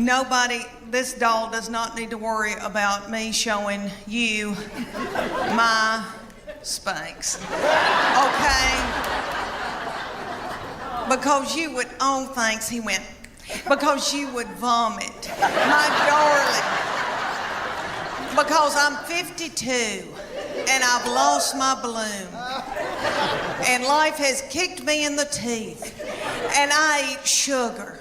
Nobody, this doll does not need to worry about me showing you my Spanx. Okay? Because you would, oh thanks, he went. Because you would vomit. My darling. Because I'm 52 and I've lost my bloom. And life has kicked me in the teeth. And I eat sugar.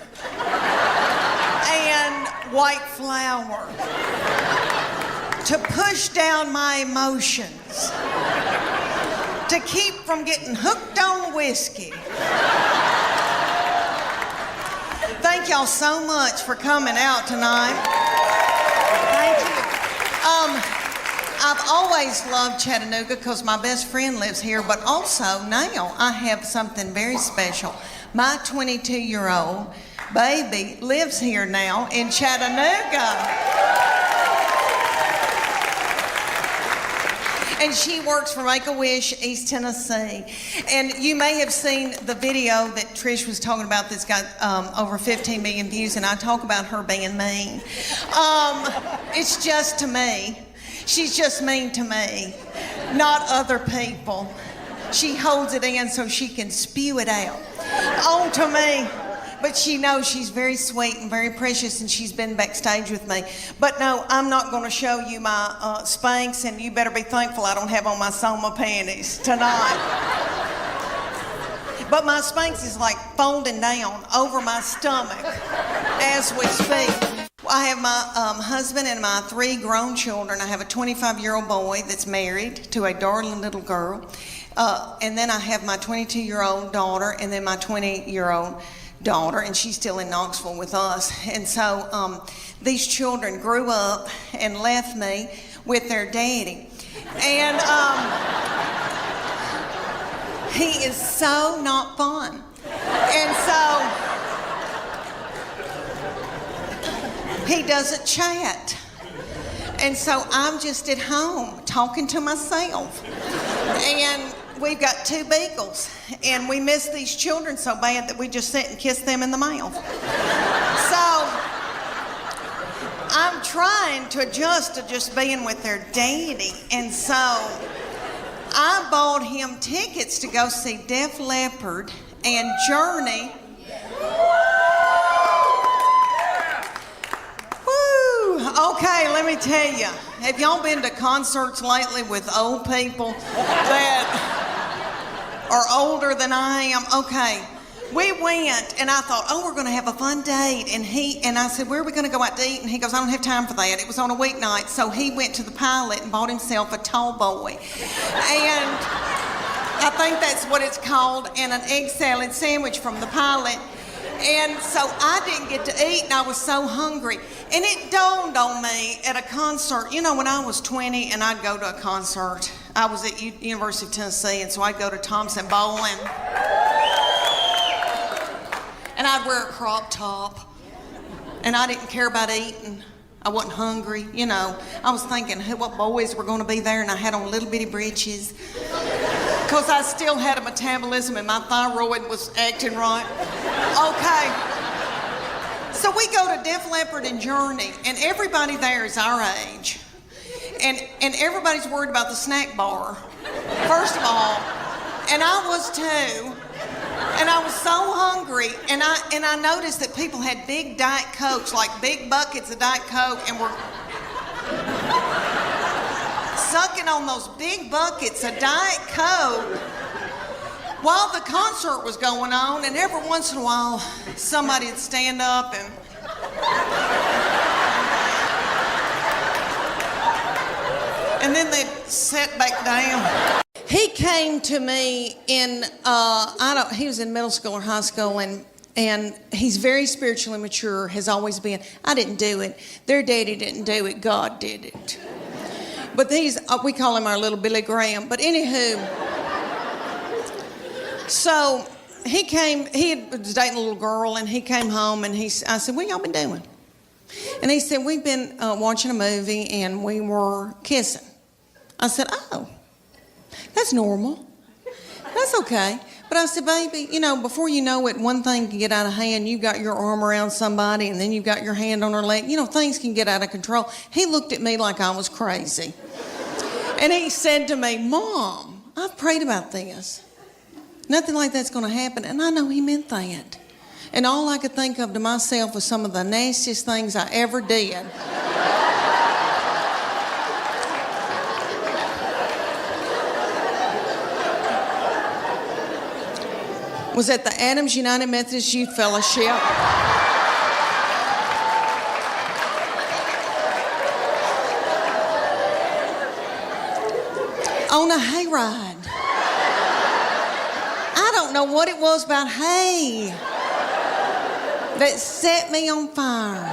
And white flour to push down my emotions, to keep from getting hooked on whiskey. Thank y'all so much for coming out tonight. Thank you. I've always loved Chattanooga because my best friend lives here, but also now I have something very special. My 22-year-old baby lives here now in Chattanooga. And she works for Make-A-Wish, East Tennessee. And you may have seen the video that Trish was talking about that's got over 15 million views, and I talk about her being mean. It's just to me. She's just mean to me, not other people. She holds it in so she can spew it out onto me. But she knows she's very sweet and very precious, and she's been backstage with me. But no, I'm not going to show you my Spanx, and you better be thankful I don't have on my Soma panties tonight. But my Spanx is like folding down over my stomach as we speak. I have my husband and my 3 grown children. I have a 25-year-old boy that's married to a darling little girl. And then I have my 22-year-old daughter, and then my 20-year-old daughter, and she's still in Knoxville with us. And so these children grew up and left me with their daddy. And he is so not fun. And so he doesn't chat. And so I'm just at home talking to myself. And we've got 2 beagles, and we miss these children so bad that we just sit and kiss them in the mouth. So I'm trying to adjust to just being with their daddy, and so I bought him tickets to go see Def Leppard and Journey. Okay, let me tell you, have y'all been to concerts lately with old people that are older than I am? Okay, we went, and I thought, oh, we're going to have a fun date. And I said, where are we going to go out to eat? And he goes, I don't have time for that. It was on a weeknight, so he went to the Pilot and bought himself a tall boy. And I think that's what it's called, and an egg salad sandwich from the Pilot. And so I didn't get to eat, and I was so hungry. And it dawned on me at a concert. You know, when I was 20 and I'd go to a concert, I was at University of Tennessee, and so I'd go to Thompson Bowling. And I'd wear a crop top. And I didn't care about eating. I wasn't hungry, you know. I was thinking what boys were going to be there, and I had on little bitty breeches. Because I still had a metabolism and my thyroid was acting right. Okay. So we go to Def Leppard and Journey, and everybody there is our age. And everybody's worried about the snack bar, first of all. And I was too. And I was so hungry, and I noticed that people had big Diet Cokes, like big buckets of Diet Coke, and were sucking on those big buckets of Diet Coke while the concert was going on. And every once in a while, somebody would stand up and then they'd sit back down. He came to me in, he was in middle school or high school, and he's very spiritually mature, has always been. I didn't do it. Their daddy didn't do it. God did it. But we call him our little Billy Graham. But anywho, so he was dating a little girl, and he came home, and I said, what y'all been doing? And he said, we've been watching a movie, and we were kissing. I said, oh. That's normal. That's okay. But I said, baby, before you know it, one thing can get out of hand. You got your arm around somebody, and then you got your hand on her leg. Things can get out of control. He looked at me like I was crazy. And he said to me, Mom, I've prayed about this. Nothing like that's going to happen. And I know he meant that. And all I could think of to myself was some of the nastiest things I ever did. Was at the Adams United Methodist Youth Fellowship. On a hayride. I don't know what it was about hay that set me on fire.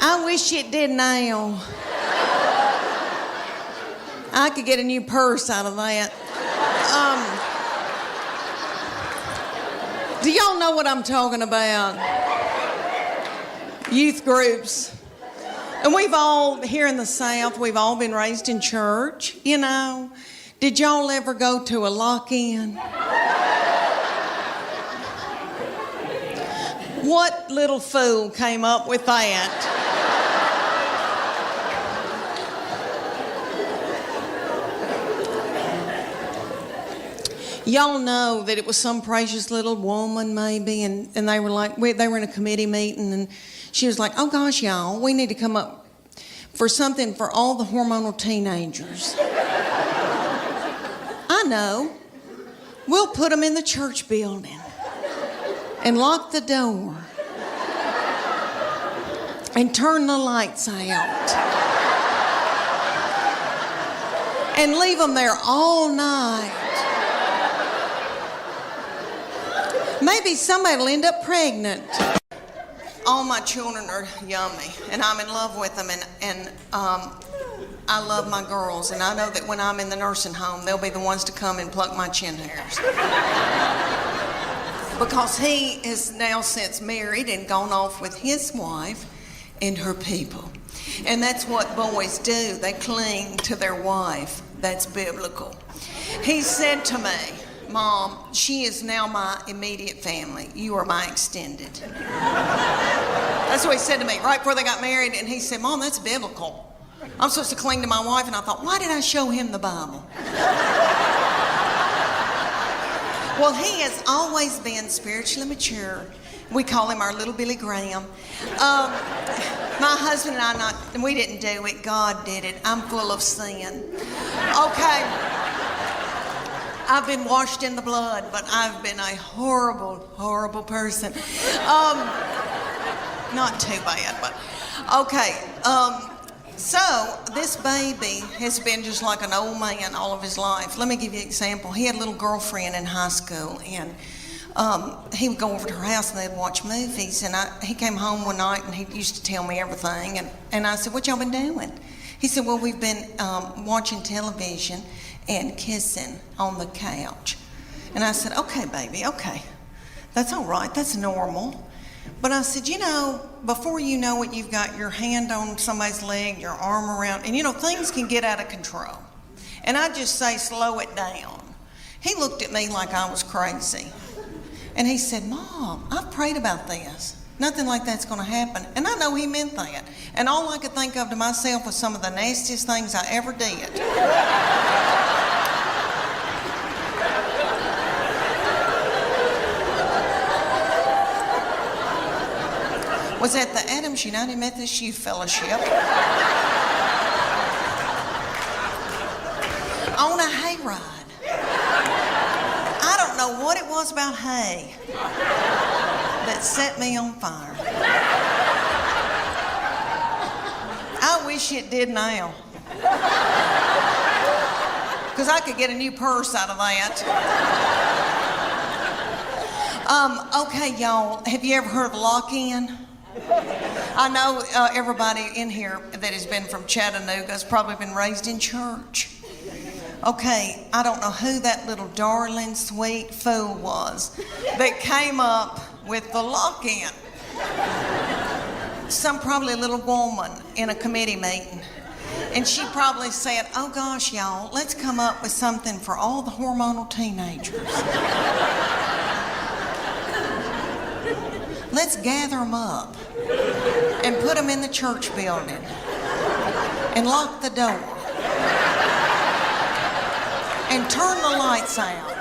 I wish it did now. I could get a new purse out of that. Do y'all know what I'm talking about? Youth groups. And we've all, here in the South, we've all been raised in church, Did y'all ever go to a lock-in? What little fool came up with that? Y'all know that it was some precious little woman maybe, and they were like, they were in a committee meeting, and she was like, oh gosh, y'all, we need to come up for something for all the hormonal teenagers. I know. We'll put them in the church building and lock the door and turn the lights out and leave them there all night. Maybe somebody will end up pregnant. All my children are yummy, and I'm in love with them, and I love my girls, and I know that when I'm in the nursing home, they'll be the ones to come and pluck my chin hairs. Because he is now since married and gone off with his wife and her people. And that's what boys do. They cling to their wife. That's biblical. He said to me, Mom, she is now my immediate family. You are my extended. That's what he said to me right before they got married. And he said, Mom, that's biblical. I'm supposed to cling to my wife. And I thought, why did I show him the Bible? Well, he has always been spiritually mature. We call him our little Billy Graham. My husband and we didn't do it. God did it. I'm full of sin. Okay. I've been washed in the blood, but I've been a horrible, horrible person. Not too bad, but okay. So this baby has been just like an old man all of his life. Let me give you an example. He had a little girlfriend in high school, and he would go over to her house and they'd watch movies. And he came home one night and he used to tell me everything. And I said, what y'all been doing? He said, well, we've been watching television and kissing on the couch. And I said, okay, baby, okay. That's all right, that's normal. But I said, before you know it, you've got your hand on somebody's leg, your arm around, and things can get out of control. And I just say, slow it down. He looked at me like I was crazy. And he said, Mom, I've prayed about this. Nothing like that's going to happen. And I know he meant that. And all I could think of to myself was some of the nastiest things I ever did. Was at the Adams United Methodist Youth Fellowship on a hayride. I don't know what it was about hay that set me on fire. I wish it did now. Because I could get a new purse out of that. Okay, y'all, have you ever heard of lock-in? I know everybody in here that has been from Chattanooga has probably been raised in church. Okay, I don't know who that little darling, sweet fool was that came up with the lock-in. Some probably little woman in a committee meeting. And she probably said, oh gosh, y'all, let's come up with something for all the hormonal teenagers. Let's gather them up and put them in the church building and lock the door and turn the lights out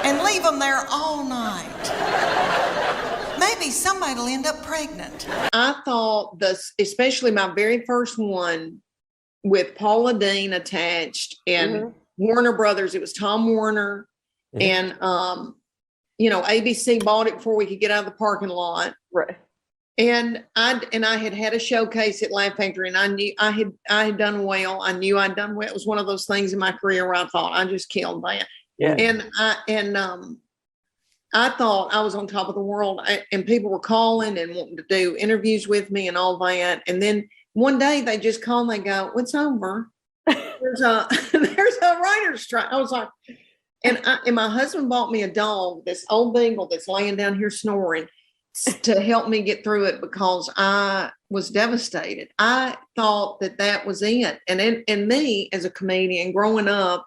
and leave them there all night. Maybe somebody will end up pregnant. I thought especially my very first one with Paula Deen attached and Warner Brothers, it was Tom Warner and, ABC bought it before we could get out of the parking lot. Right. And I had a showcase at Laugh Factory, and I knew I had done well. I knew I'd done well. It was one of those things in my career where I thought I just killed that. Yeah. And I thought I was on top of the world, and people were calling and wanting to do interviews with me and all that. And then one day they just call and they go, "It's over. There's a writer's strike." I was like, and my husband bought me a dog, this old beagle that's laying down here snoring, to help me get through it because I was devastated. I thought that was it. And me as a comedian growing up,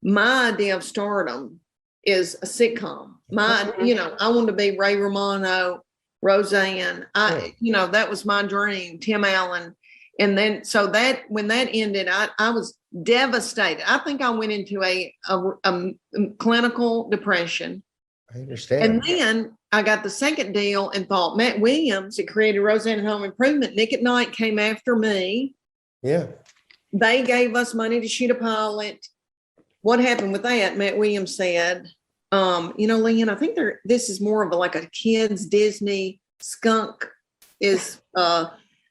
my idea of stardom is a sitcom. I wanted to be Ray Romano, Roseanne. That was my dream, Tim Allen. And then, so that when that ended, I was devastated. I think I went into a clinical depression. I understand. And then I got the second deal and thought Matt Williams, that created Roseanne and Home Improvement, Nick at Night came after me. Yeah. They gave us money to shoot a pilot. What happened with that? Matt Williams said, Leanne, I think this is more of like a kid's Disney skunk is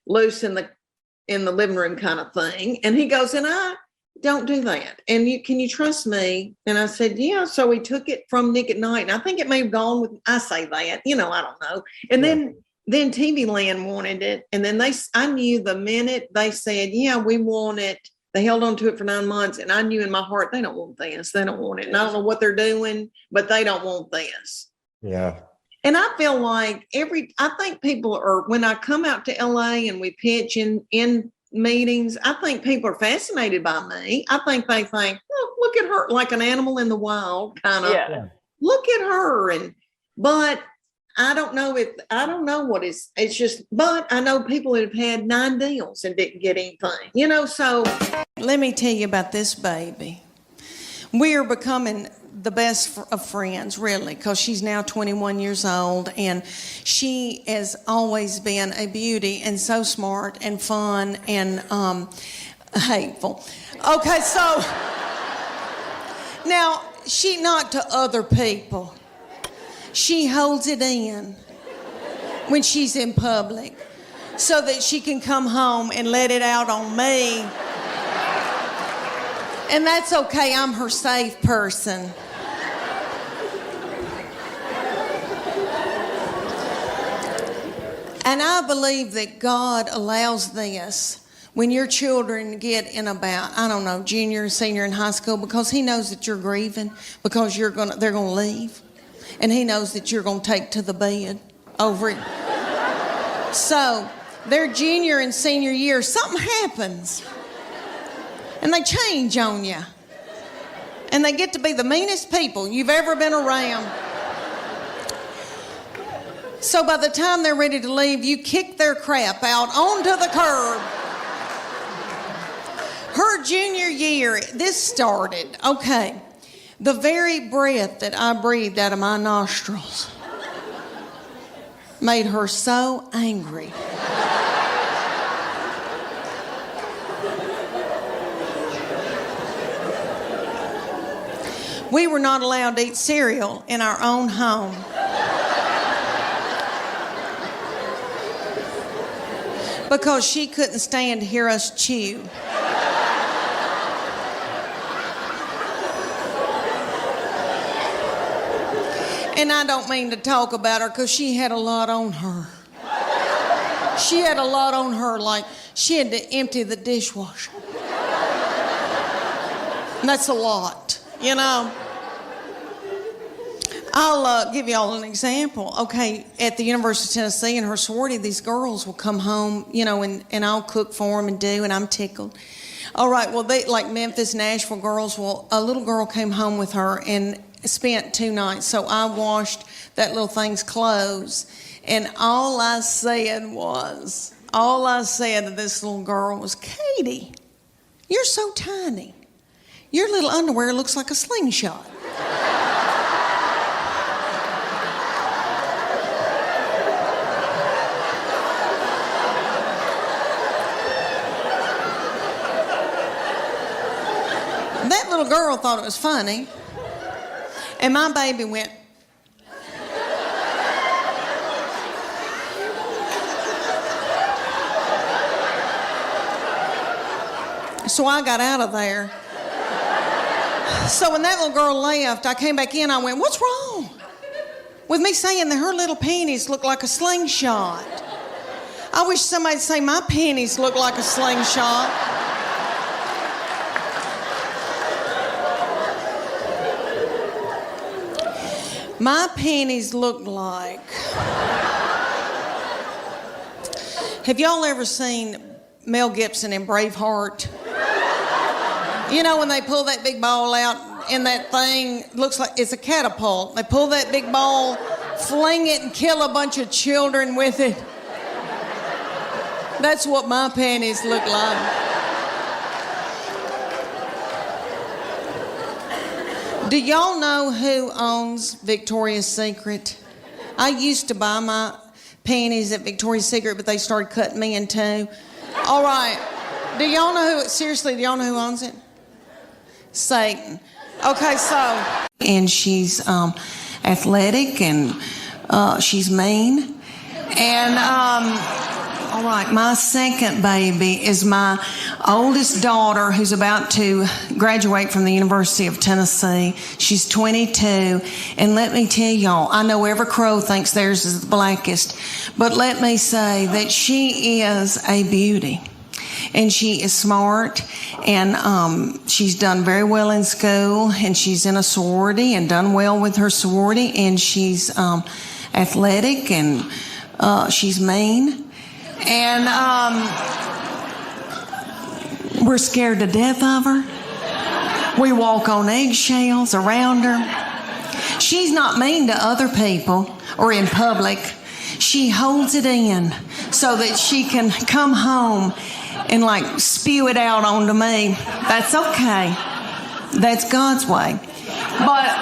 loose in the living room kind of thing. And he goes, and I don't do that. And can you trust me? And I said, yeah. So we took it from Nick at Night. And I think it may have gone with, I say that, I don't know. And then TV Land wanted it. And then I knew the minute they said, yeah, we want it. They held on to it for 9 months. And I knew in my heart, they don't want this. They don't want it. And I don't know what they're doing, but they don't want this. Yeah. And I feel like I think people are, when I come out to LA and we pitch in meetings, I think people are fascinated by me. I think they think, oh, look at her, like an animal in the wild, kind of. Yeah. Look at her. But I don't know what it's just, but I know people that have had 9 deals and didn't get anything, so. Let me tell you about this baby. We are becoming the best of friends, really, because she's now 21 years old, and she has always been a beauty and so smart and fun and hateful. Okay, so now she not to other people. She holds it in when she's in public so that she can come home and let it out on me. And that's okay, I'm her safe person. And I believe that God allows this when your children get in about, junior, senior in high school, because he knows that you're grieving, because they're gonna leave. And he knows that you're gonna take to the bed over it. So their junior and senior year, something happens. And they change on you. And they get to be the meanest people you've ever been around. So by the time they're ready to leave, you kick their crap out onto the curb. Her junior year, this started, okay, the very breath that I breathed out of my nostrils made her so angry. We were not allowed to eat cereal in our own home. Because she couldn't stand to hear us chew. And I don't mean to talk about her because she had a lot on her. She had a lot on her, like she had to empty the dishwasher. And that's a lot, I'll give y'all an example. Okay, at the University of Tennessee in her sorority, these girls will come home, you know, and I'll cook for them and do, and I'm tickled. All right, well, they like Memphis, Nashville girls. Well, a little girl came home with her and spent 2 nights. So I washed that little thing's clothes, and all I said to this little girl was, Katie, you're so tiny. Your little underwear looks like a slingshot. That little girl thought it was funny, and my baby went. So I got out of there. So when that little girl left, I came back in, I went, what's wrong with me saying that her little panties look like a slingshot? I wish somebody'd say my panties look like a slingshot. My panties look like... Have y'all ever seen Mel Gibson in Braveheart? You know when they pull that big ball out and that thing looks like it's a catapult. They pull that big ball, fling it and kill a bunch of children with it. That's what my panties look like. Do y'all know who owns Victoria's Secret? I used to buy my panties at Victoria's Secret, but they started cutting me in two. All right. Do y'all know who, seriously, do y'all know who owns it? Satan. Okay, so. And she's athletic and she's mean. And, all right, my second baby is my oldest daughter who's about to graduate from the University of Tennessee. She's 22. And let me tell y'all, I know every crow thinks theirs is the blackest, but let me say that she is a beauty. And she is smart, and she's done very well in school, and she's in a sorority and done well with her sorority, and she's athletic, and she's mean, and we're scared to death of her. We walk on eggshells around her. She's not mean to other people or in public. She holds it in so that she can come home and like spew it out onto me. That's okay. That's God's way. But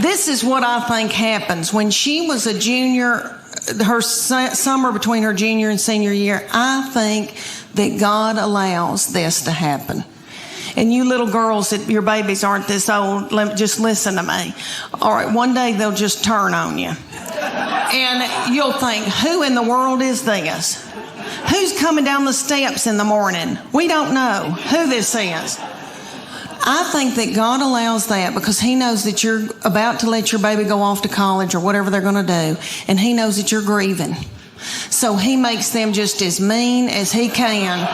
this is what I think happens. When she was a junior, her summer between her junior and senior year, I think that God allows this to happen. And you little girls that your babies aren't this old, just listen to me. All right, one day they'll just turn on you. And you'll think, who in the world is this? Who's coming down the steps in the morning? We don't know who this is. I think that God allows that because he knows that you're about to let your baby go off to college or whatever they're going to do, and he knows that you're grieving. So he makes them just as mean as he can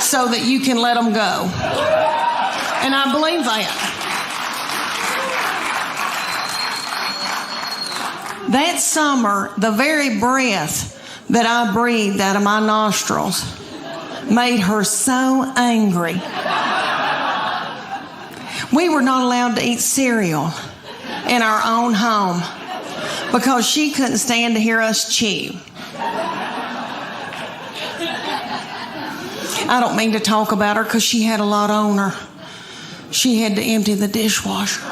so that you can let them go. And I believe that. That summer, the very breath that I breathed out of my nostrils made her so angry. We were not allowed to eat cereal in our own home because she couldn't stand to hear us chew. I don't mean to talk about her because she had a lot on her. She had to empty the dishwasher.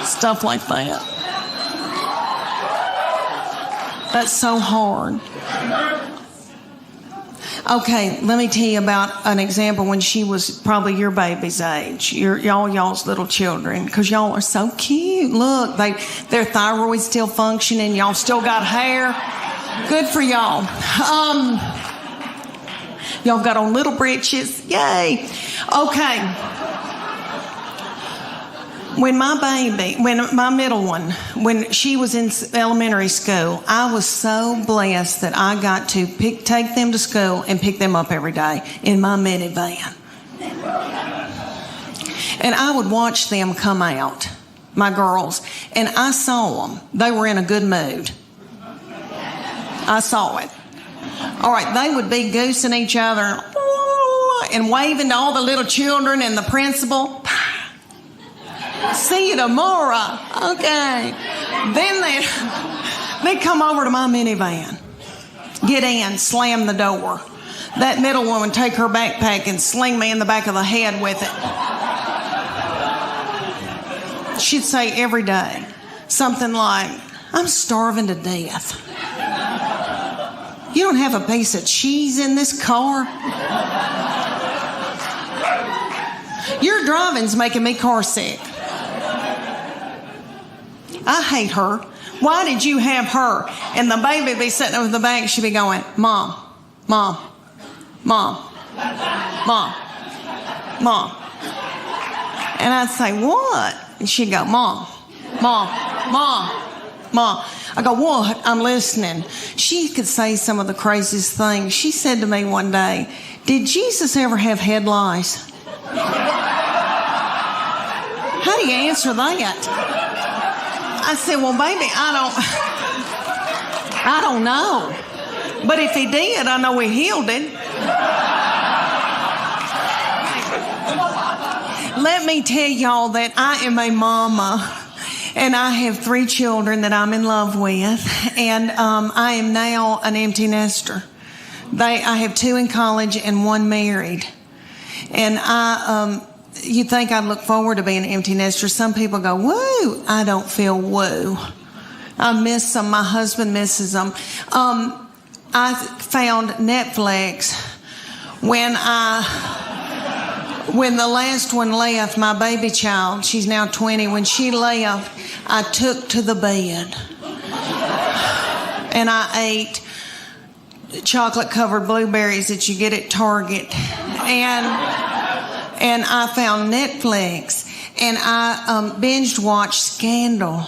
Stuff like that. That's so hard. Okay, let me tell you about an example when she was probably your baby's age, y'all's little children, because y'all are so cute. Look, their thyroid's still functioning. Y'all still got hair. Good for y'all. Y'all got on little breeches. Yay. Okay. When my middle one, when she was in elementary school, I was so blessed that I got to take them to school and pick them up every day in my minivan. And I would watch them come out, my girls, and I saw them. They were in a good mood. I saw it. All right, they would be goosing each other and waving to all the little children and the principal. See you tomorrow. Okay. Then they'd come over to my minivan, get in, slam the door. That middle woman take her backpack and sling me in the back of the head with it. She'd say every day something like, I'm starving to death. You don't have a piece of cheese in this car? Your driving's making me car sick. I hate her. Why did you have her? And the baby would be sitting over the back. She'd be going, Mom, Mom, Mom, Mom, Mom. And I'd say, what? And she'd go, Mom, Mom, Mom, Mom. I go, what? I'm listening. She could say some of the craziest things. She said to me one day, did Jesus ever have head lice? How do you answer that? I said, well, baby, I don't know. But if he did, I know he healed it. Let me tell y'all that I am a mama. And I have 3 children that I'm in love with, and I am now an empty nester. I have 2 in college and 1 married. And you'd think I'd look forward to being an empty nester. Some people go, woo. I don't feel woo. I miss them. My husband misses them. I found Netflix when the last one left, my baby child, she's now 20, when she left, I took to the bed and I ate chocolate-covered blueberries that you get at Target. And I found Netflix and I binged watched Scandal.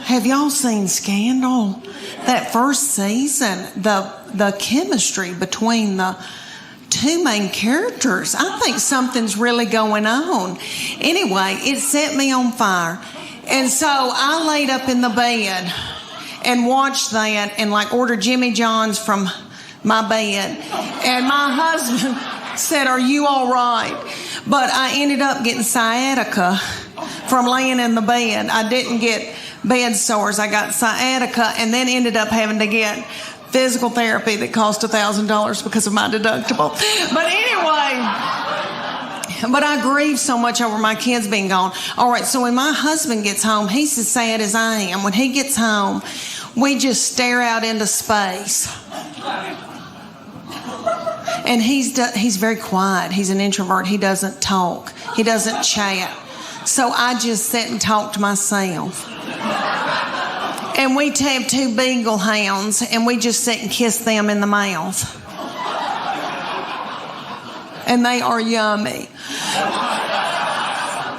Have y'all seen Scandal? That first season, the chemistry between the 2 main characters. I think something's really going on. Anyway, it set me on fire. And so I laid up in the bed and watched that and ordered Jimmy John's from my bed. And my husband said, are you all right? But I ended up getting sciatica from laying in the bed. I didn't get bed sores. I got sciatica and then ended up having to get physical therapy that cost $1,000 because of my deductible. But anyway, I grieve so much over my kids being gone. All right, so when my husband gets home, he's as sad as I am. When he gets home, we just stare out into space. And he's very quiet. He's an introvert. He doesn't talk. He doesn't chat. So I just sit and talk to myself. And we have 2 beagle hounds, and we just sit and kiss them in the mouth. And they are yummy.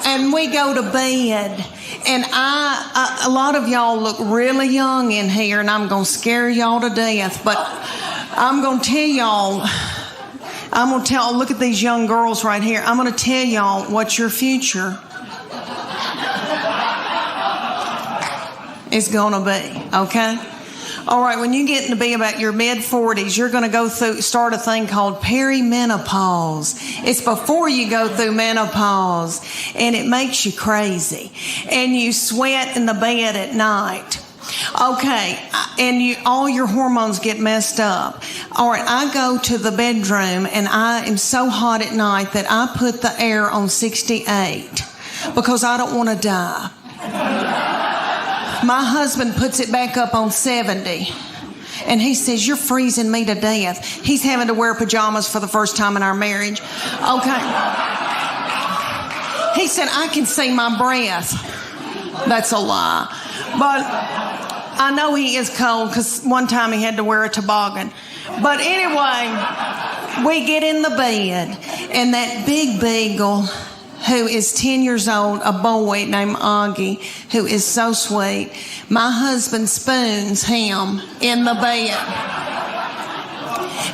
And we go to bed, and a lot of y'all look really young in here, and I'm going to scare y'all to death, but I'm going to tell y'all, look at these young girls right here. I'm going to tell y'all what your future is going to be, okay? All right, when you get to be about your mid-40s, you're going to start a thing called perimenopause. It's before you go through menopause, and it makes you crazy. And you sweat in the bed at night. Okay, and all your hormones get messed up. All right, I go to the bedroom, and I am so hot at night that I put the air on 68 because I don't want to die. My husband puts it back up on 70. And he says, you're freezing me to death. He's having to wear pajamas for the first time in our marriage. Okay. He said, I can see my breath. That's a lie. But I know he is cold because one time he had to wear a toboggan. But anyway, we get in the bed and that big beagle who is 10 years old, a boy named Augie, who is so sweet. My husband spoons him in the bed.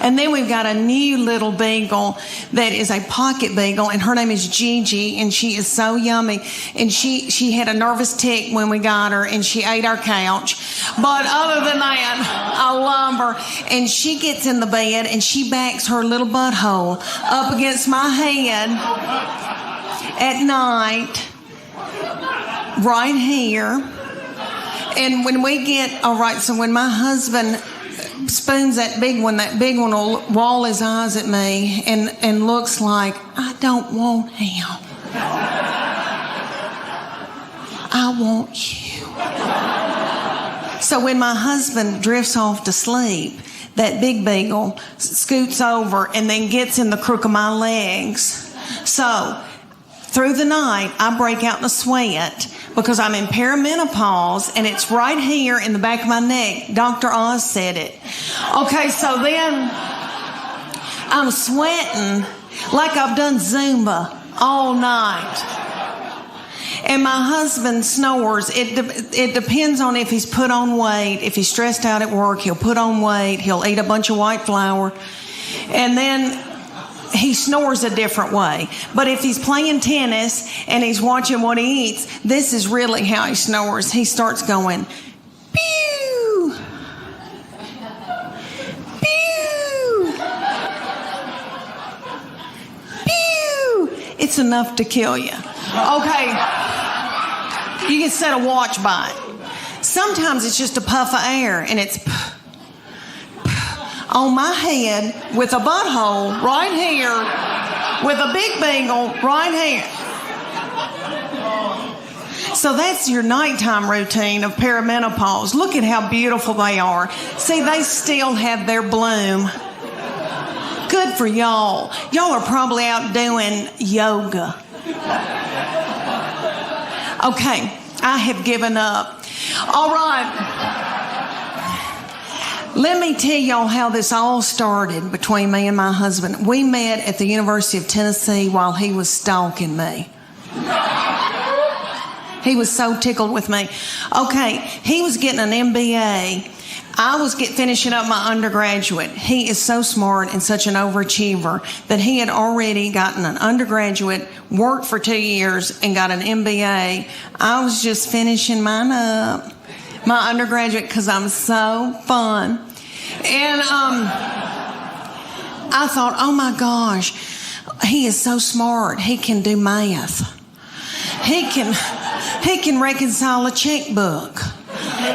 And then we've got a new little beagle that is a pocket beagle, and her name is Gigi, and she is so yummy. And she had a nervous tick when we got her, and she ate our couch. But other than that, I love her. And she gets in the bed, and she backs her little butthole up against my head at night, right here. And when we get, all right, so when my husband spoons that big one will roll his eyes at me and looks like, I don't want him. I want you. So when my husband drifts off to sleep, that big beagle scoots over and then gets in the crook of my legs. So through the night, I break out in a sweat because I'm in perimenopause, and it's right here in the back of my neck. Dr. Oz said it. Okay, so then I'm sweating like I've done Zumba all night. And my husband snores. It depends on if he's put on weight. If he's stressed out at work, he'll put on weight. He'll eat a bunch of white flour. And then he snores a different way. But if he's playing tennis and he's watching what he eats, this is really how he snores. He starts going, pew, pew, pew. It's enough to kill you. Okay. You can set a watch by it. Sometimes it's just a puff of air, and it's on my head with a butthole right here, with a big beagle right here. So that's your nighttime routine of perimenopause. Look at how beautiful they are. See, they still have their bloom. Good for y'all. Y'all are probably out doing yoga. Okay, I have given up. All right. Let me tell y'all how this all started between me and my husband. We met at the University of Tennessee while he was stalking me. He was so tickled with me. Okay, he was getting an MBA. I was finishing up my undergraduate. He is so smart and such an overachiever that he had already gotten an undergraduate, worked for 2 years, and got an MBA. I was just finishing mine up, my undergraduate, because I'm so fun. And I thought, oh my gosh, he is so smart. He can do math. He can reconcile a checkbook.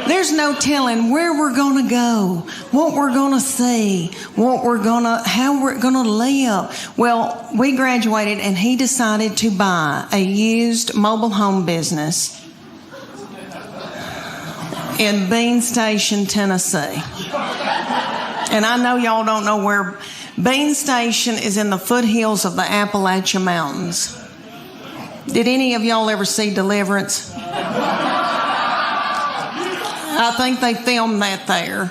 There's no telling where we're going to go, what we're going to see, how we're going to live. Well, we graduated, and he decided to buy a used mobile home business in Bean Station, Tennessee. And I know y'all don't know where Bean Station is. In the foothills of the Appalachian Mountains. Did any of y'all ever see Deliverance? I think they filmed that there.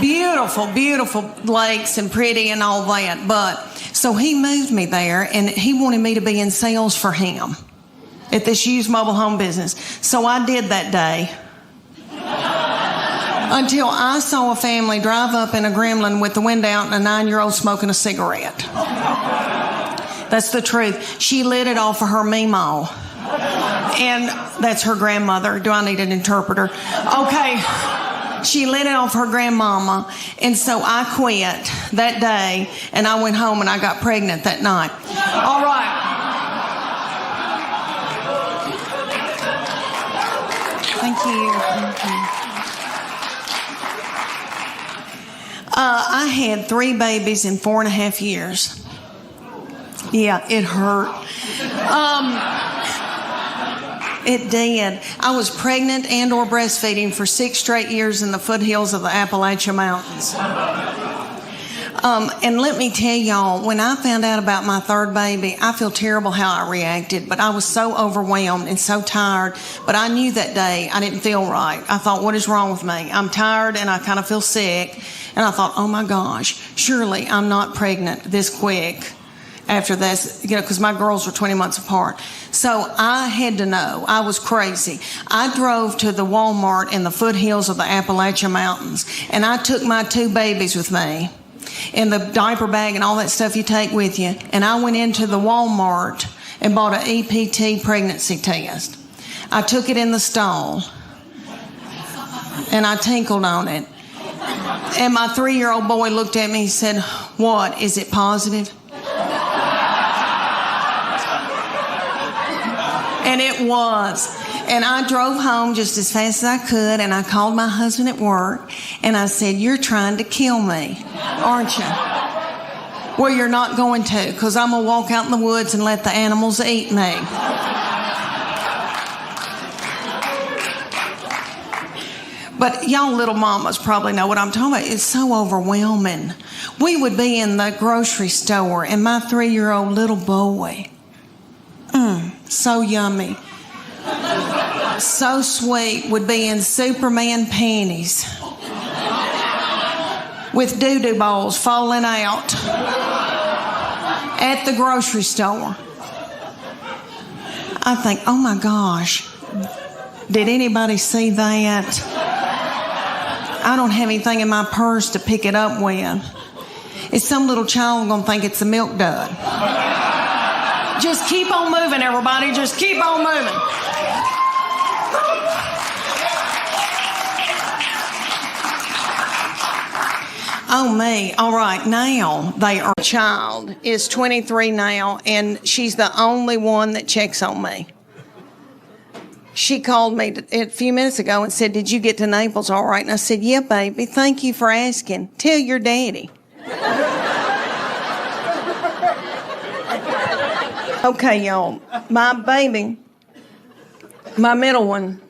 Beautiful, beautiful lakes and pretty and all that. But so he moved me there, and he wanted me to be in sales for him at this used mobile home business. So I did that day. Until I saw a family drive up in a Gremlin with the window out and a 9-year-old smoking a cigarette. That's the truth. She lit it off of her Meemaw. And that's her grandmother. Do I need an interpreter? Okay. She lit it off her grandmama. And so I quit that day, and I went home and I got pregnant that night. All right. Thank you. Thank you. I had 3 babies in 4.5 years. Yeah, it hurt. It did. I was pregnant and or breastfeeding for 6 straight years in the foothills of the Appalachian Mountains. And let me tell y'all, when I found out about my 3rd baby, I feel terrible how I reacted, but I was so overwhelmed and so tired. But I knew that day I didn't feel right. I thought, what is wrong with me? I'm tired and I kind of feel sick. And I thought, oh my gosh, surely I'm not pregnant this quick after this, because my girls were 20 months apart. So I had to know. I was crazy. I drove to the Walmart in the foothills of the Appalachian Mountains, and I took my 2 babies with me. and the diaper bag and all that stuff you take with you. And I went into the Walmart and bought an EPT pregnancy test. I took it in the stall and I tinkled on it. And my 3-year-old boy looked at me and said, "What, is it positive?" And it was. And I drove home just as fast as I could, and I called my husband at work, and I said, "You're trying to kill me, aren't you?" "Well, you're not going to, because I'm going to walk out in the woods and let the animals eat me." But y'all little mamas probably know what I'm talking about. It's so overwhelming. We would be in the grocery store, and my 3-year-old little boy, so yummy, so sweet, would be in Superman panties with doo-doo balls falling out at the grocery store. I think, oh my gosh, did anybody see that? I don't have anything in my purse to pick it up with. Is some little child gonna think it's a milk dud? Just keep on moving, everybody. Just keep on moving. Oh, me. All right, now they are. Child is 23 now, and she's the only one that checks on me. She called me a few minutes ago and said, "Did you get to Naples all right?" And I said, "Yeah, baby. Thank you for asking. Tell your daddy." Okay, y'all. My baby, my middle one,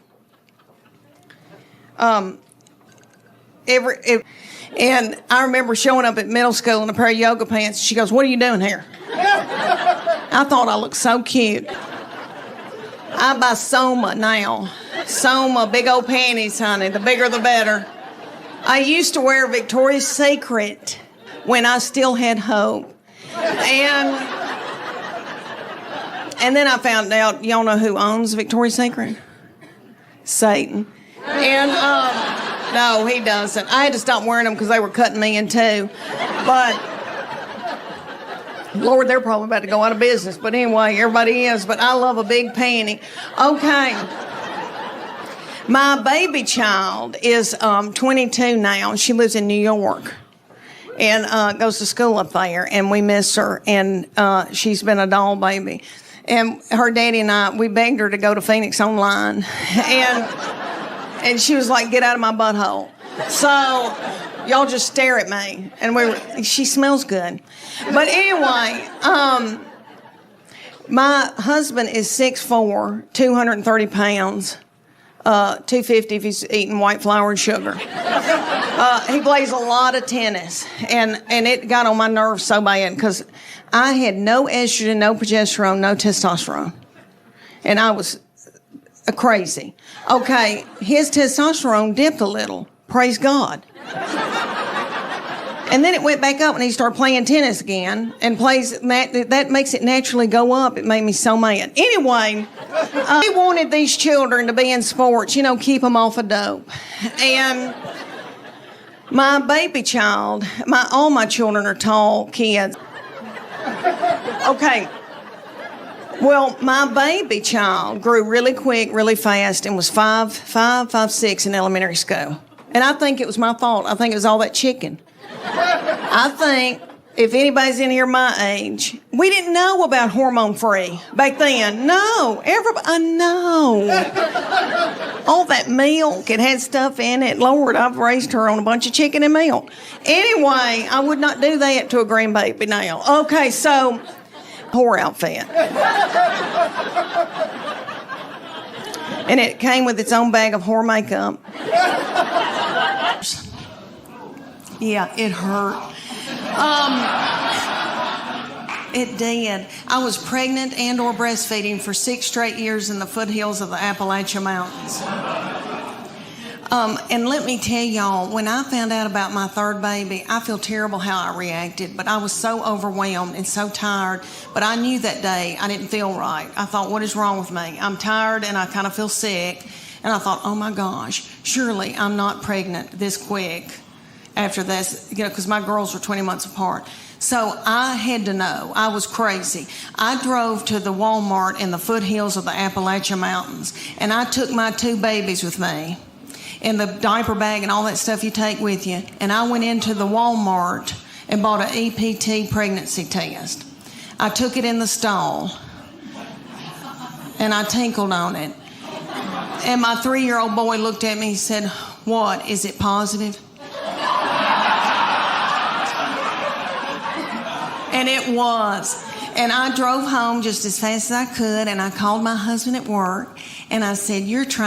and I remember showing up at middle school in a pair of yoga pants. She goes, "What are you doing here?" I thought I looked so cute. I buy Soma now. Soma, big old panties, honey. The bigger the better. I used to wear Victoria's Secret when I still had hope. And then I found out, y'all know who owns Victoria's Secret? Satan. And, no, he doesn't. I had to stop wearing them because they were cutting me in two. But, Lord, they're probably about to go out of business. But anyway, everybody is. But I love a big panty. Okay. My baby child is 22 now. She lives in New York and goes to school up there. And we miss her. And she's been a doll baby. And her daddy and I, we begged her to go to Phoenix Online. And she was like, "Get out of my butthole." So y'all just stare at me. And she smells good. But anyway, my husband is 6'4", 230 pounds, 250 if he's eating white flour and sugar. He plays a lot of tennis. And it got on my nerves so bad because I had no estrogen, no progesterone, no testosterone. And I was crazy. Okay, his testosterone dipped a little. Praise God. And then it went back up when he started playing tennis again and plays that makes it naturally go up. It made me so mad. Anyway, he wanted these children to be in sports, keep them off of dope. And my baby child, all my children are tall kids. Okay. Well, my baby child grew really quick, really fast, and was 5'6" in elementary school. And I think it was my fault. I think it was all that chicken. I think if anybody's in here my age, we didn't know about hormone-free back then. No, I know. All that milk, it had stuff in it. Lord, I've raised her on a bunch of chicken and milk. Anyway, I would not do that to a green baby now. Okay, so, whore outfit. And it came with its own bag of whore makeup. Yeah, it hurt. It did. I was pregnant and or breastfeeding for 6 straight years in the foothills of the Appalachian Mountains. And let me tell y'all, when I found out about my third baby, I feel terrible how I reacted, but I was so overwhelmed and so tired. But I knew that day I didn't feel right. I thought, what is wrong with me? I'm tired and I kind of feel sick. And I thought, oh my gosh, surely I'm not pregnant this quick. after this, because my girls were 20 months apart. So I had to know. I was crazy. I drove to the Walmart in the foothills of the Appalachian Mountains, and I took my 2 babies with me in the diaper bag and all that stuff you take with you, and I went into the Walmart and bought an EPT pregnancy test. I took it in the stall, and I tinkled on it. And my 3-year-old boy looked at me and said, "What, is it positive?" And it was. And I drove home just as fast as I could, and I called my husband at work, and I said, "You're trying